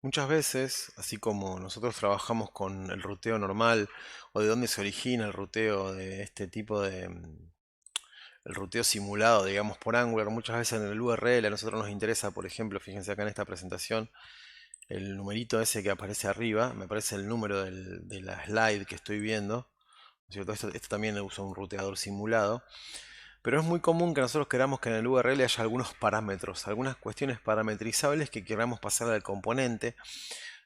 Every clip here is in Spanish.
Muchas veces, así como nosotros trabajamos con el ruteo normal o de dónde se origina el ruteo de este tipo de el ruteo simulado, digamos, por Angular, muchas veces en el URL a nosotros nos interesa, por ejemplo, fíjense acá en esta presentación, el numerito ese que aparece arriba, me aparece el número de la slide que estoy viendo, ¿no es cierto? Esto también usa un ruteador simulado. Pero es muy común que nosotros queramos que en el URL haya algunos parámetros, algunas cuestiones parametrizables que queramos pasar al componente,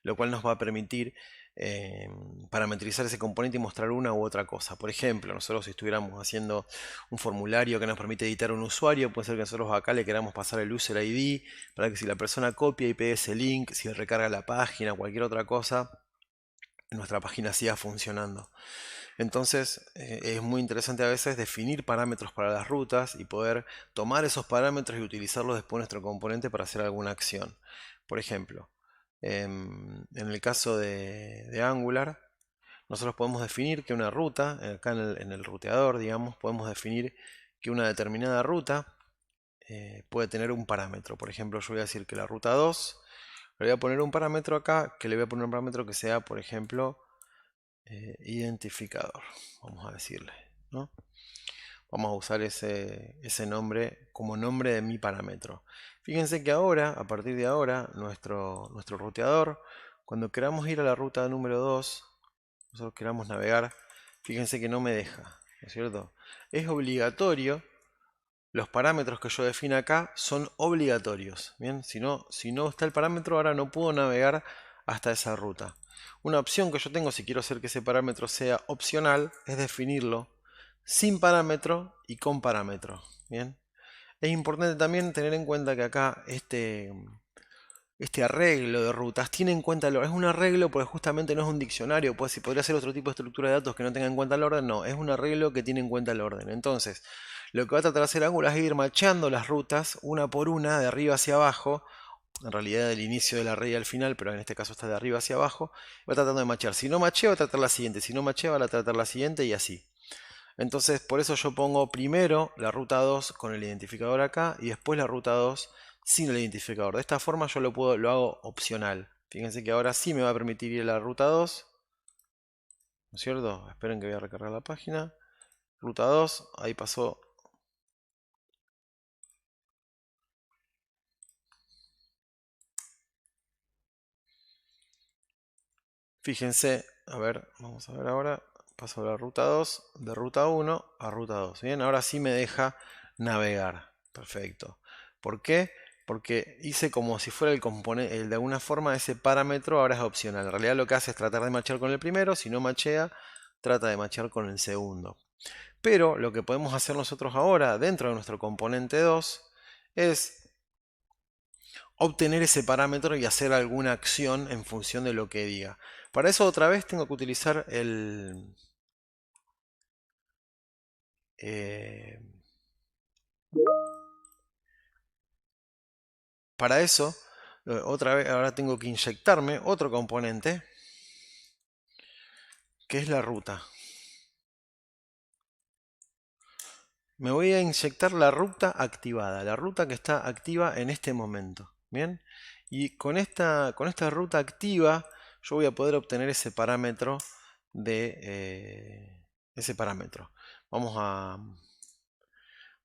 lo cual nos va a permitir eh, parametrizar ese componente y mostrar una u otra cosa. Por ejemplo, nosotros si estuviéramos haciendo un formulario que nos permite editar un usuario, puede ser que nosotros acá le queramos pasar el user ID para que si la persona copia y pegue ese link, si recarga la página, cualquier otra cosa, nuestra página siga funcionando. Entonces es muy interesante a veces definir parámetros para las rutas y poder tomar esos parámetros y utilizarlos después en nuestro componente para hacer alguna acción. Por ejemplo, en el caso de Angular, nosotros podemos definir que una ruta, acá en el ruteador, digamos, podemos definir que una determinada ruta puede tener un parámetro. Por ejemplo, yo voy a decir que la ruta 2, le voy a poner un parámetro acá, que le voy a poner un parámetro que sea, por ejemplo, identificador, vamos a decirle, ¿no? Vamos a usar ese nombre como nombre de mi parámetro. Fíjense que ahora, a partir de ahora, nuestro ruteador, cuando queramos ir a la ruta número 2, nosotros queramos navegar, fíjense que no me deja, ¿no es cierto? Es obligatorio, los parámetros que yo defino acá son obligatorios, ¿bien? Si no está el parámetro, ahora no puedo navegar hasta esa ruta. Una opción que yo tengo si quiero hacer que ese parámetro sea opcional es definirlo sin parámetro y con parámetro, ¿bien? Es importante también tener en cuenta que acá este arreglo de rutas tiene en cuenta el orden. Es un arreglo porque justamente no es un diccionario, pues si podría ser otro tipo de estructura de datos que no tenga en cuenta el orden, no, es un arreglo que tiene en cuenta el orden. Entonces, lo que va a tratar de hacer Angular es ir macheando las rutas una por una, de arriba hacia abajo, en realidad del inicio de la red al final, pero en este caso está de arriba hacia abajo, va tratando de machear. Si no machea, va a tratar la siguiente, si no machea, va a tratar la siguiente y así. Entonces, por eso yo pongo primero la ruta 2 con el identificador acá y después la ruta 2 sin el identificador. De esta forma yo lo hago opcional. Fíjense que ahora sí me va a permitir ir a la ruta 2, ¿no es cierto? Esperen que voy a recargar la página. Ruta 2, ahí pasó. Fíjense, a ver, vamos a ver ahora. Paso de la ruta 2, de ruta 1 a ruta 2. Bien, ahora sí me deja navegar. Perfecto. ¿Por qué? Porque hice como si fuera el componente, de alguna forma ese parámetro ahora es opcional. En realidad lo que hace es tratar de machear con el primero, si no machea, trata de machear con el segundo. Pero lo que podemos hacer nosotros ahora dentro de nuestro componente 2 es obtener ese parámetro y hacer alguna acción en función de lo que diga. Para eso otra vez tengo que utilizar eh, para eso, otra vez ahora tengo que inyectarme otro componente, que es la ruta. Me voy a inyectar la ruta activada, la ruta que está activa en este momento. ¿Bien? Y con esta ruta activa, yo voy a poder obtener ese parámetro ese parámetro. Vamos a,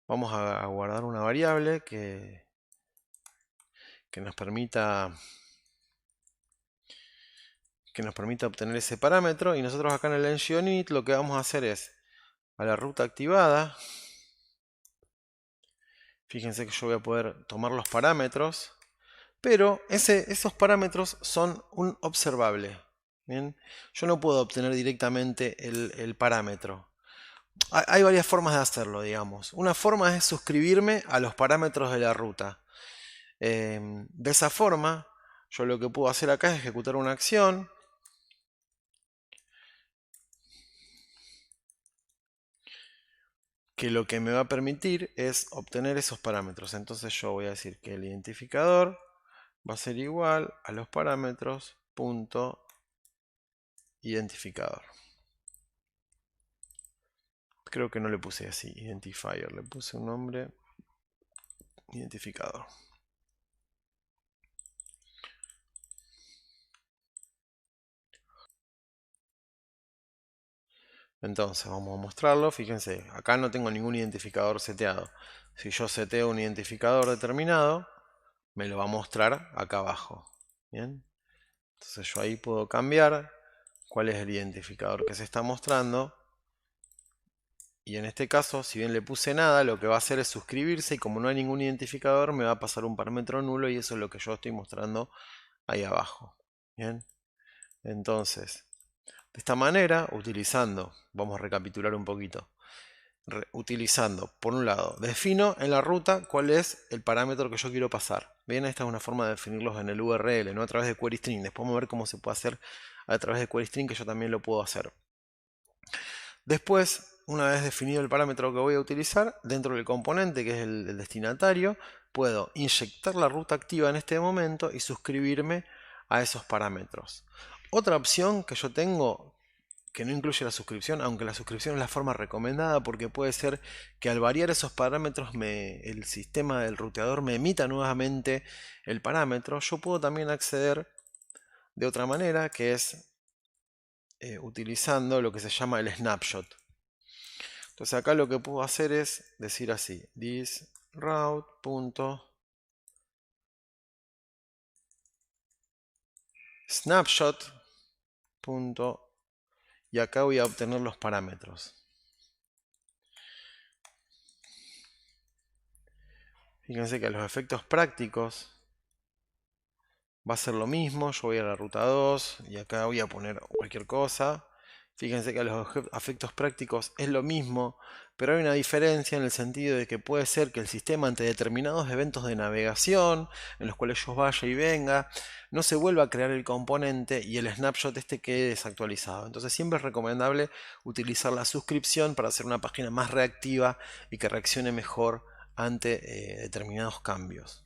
vamos a guardar una variable que nos permita obtener ese parámetro y nosotros acá en el engineit lo que vamos a hacer es a la ruta activada, fíjense que yo voy a poder tomar los parámetros, pero esos parámetros son un observable. ¿Bien? Yo no puedo obtener directamente el parámetro. Hay varias formas de hacerlo, digamos. Una forma es suscribirme a los parámetros de la ruta. De esa forma, yo lo que puedo hacer acá es ejecutar una acción que lo que me va a permitir es obtener esos parámetros. Entonces yo voy a decir que el identificador va a ser igual a los parámetros punto identificador. Creo que no le puse así, identifier, le puse un nombre identificador. Entonces vamos a mostrarlo. Fíjense, acá no tengo ningún identificador seteado. Si yo seteo un identificador determinado, me lo va a mostrar acá abajo. Bien. Entonces yo ahí puedo cambiar cuál es el identificador que se está mostrando. Y en este caso, si bien le puse nada, lo que va a hacer es suscribirse y como no hay ningún identificador, me va a pasar un parámetro nulo y eso es lo que yo estoy mostrando ahí abajo. Bien. Entonces, de esta manera, utilizando, vamos a recapitular un poquito. Utilizando, por un lado, defino en la ruta cuál es el parámetro que yo quiero pasar. Bien, esta es una forma de definirlos en el URL, no a través de query string. Después vamos a ver cómo se puede hacer a través de query string, que yo también lo puedo hacer. Después, una vez definido el parámetro que voy a utilizar, dentro del componente que es el destinatario, puedo inyectar la ruta activa en este momento y suscribirme a esos parámetros. Otra opción que yo tengo, que no incluye la suscripción, aunque la suscripción es la forma recomendada porque puede ser que al variar esos parámetros el sistema del ruteador me emita nuevamente el parámetro. Yo puedo también acceder de otra manera, que es utilizando lo que se llama el snapshot. Entonces acá lo que puedo hacer es decir así, this route.snapshot. Y acá voy a obtener los parámetros. Fíjense que a los efectos prácticos va a ser lo mismo. Yo voy a la ruta 2 y acá voy a poner cualquier cosa. Fíjense que a los efectos prácticos es lo mismo, pero hay una diferencia en el sentido de que puede ser que el sistema ante determinados eventos de navegación, en los cuales yo vaya y venga, no se vuelva a crear el componente y el snapshot este quede desactualizado. Entonces siempre es recomendable utilizar la suscripción para hacer una página más reactiva y que reaccione mejor ante determinados cambios.